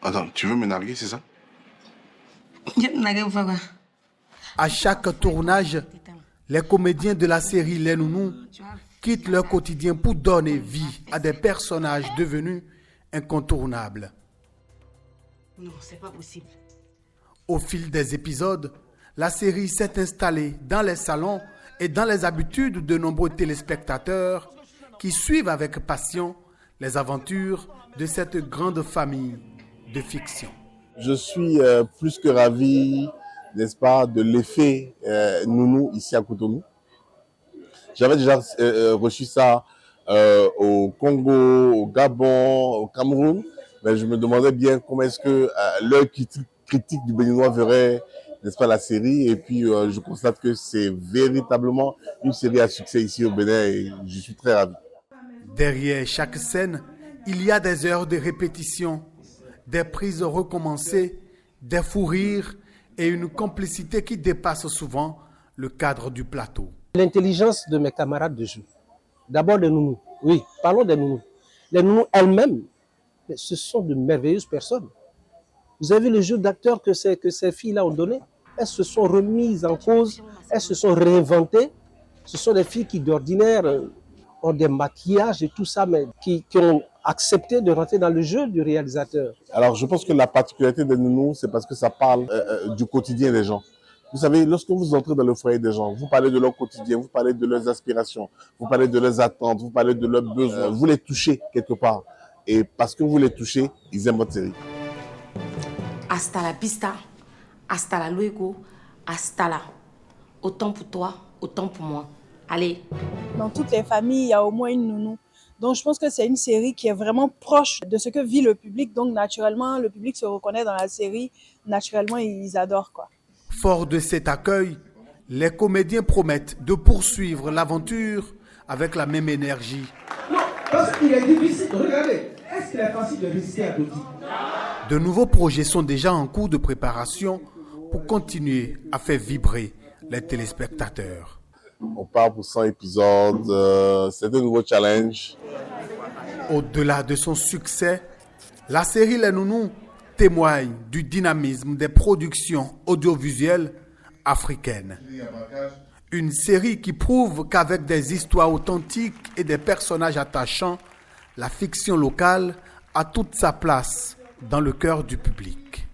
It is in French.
Attends, tu veux me narguer, c'est ça? À chaque tournage, les comédiens de la série Les Nounous quittent leur quotidien pour donner vie à des personnages devenus incontournables. Non, c'est pas possible. Au fil des épisodes, la série s'est installée dans les salons et dans les habitudes de nombreux téléspectateurs qui suivent avec passion les aventures de cette grande famille de fiction. Je suis plus que ravi, n'est-ce pas, de l'effet Nounou ici à Cotonou. J'avais déjà reçu ça au Congo, au Gabon, au Cameroun, mais je me demandais bien comment est-ce que l'œil critique du Béninois verrait, n'est-ce pas, la série. Et puis je constate que c'est véritablement une série à succès ici au Bénin et je suis très ravi. Derrière chaque scène, il y a des heures de répétition, des prises recommencées, des fous rires et une complicité qui dépasse souvent le cadre du plateau. L'intelligence de mes camarades de jeu. D'abord les nounous. Oui, parlons des nounous. Les nounous elles-mêmes, ce sont de merveilleuses personnes. Vous avez vu le jeu d'acteurs que ces filles-là ont donné? Elles se sont remises en cause, elles se sont réinventées. Ce sont des filles qui d'ordinaire ont des maquillages et tout ça, mais qui ont accepté de rentrer dans le jeu du réalisateur. Alors je pense que la particularité des nounous, c'est parce que ça parle du quotidien des gens. Vous savez, lorsque vous entrez dans le foyer des gens, vous parlez de leur quotidien, vous parlez de leurs aspirations, vous parlez de leurs attentes, vous parlez de leurs besoins. Vous les touchez quelque part. Et parce que vous les touchez, ils aiment votre série. Hasta la pista, hasta la luego, hasta la. Autant pour toi, autant pour moi. Allez. Dans toutes les familles, il y a au moins une nounou. Donc je pense que c'est une série qui est vraiment proche de ce que vit le public. Donc naturellement, le public se reconnaît dans la série. Naturellement, ils adorent, quoi. Fort de cet accueil, les comédiens promettent de poursuivre l'aventure avec la même énergie. Non, parce qu'il est difficile. Regardez, est-ce qu'il est facile de résister à Dodi? De nouveaux projets sont déjà en cours de préparation pour continuer à faire vibrer les téléspectateurs. On part pour 100 épisodes, c'est un nouveau challenge. Au-delà de son succès, la série Les Nounous témoigne du dynamisme des productions audiovisuelles africaines. Une série qui prouve qu'avec des histoires authentiques et des personnages attachants, la fiction locale a toute sa place dans le cœur du public.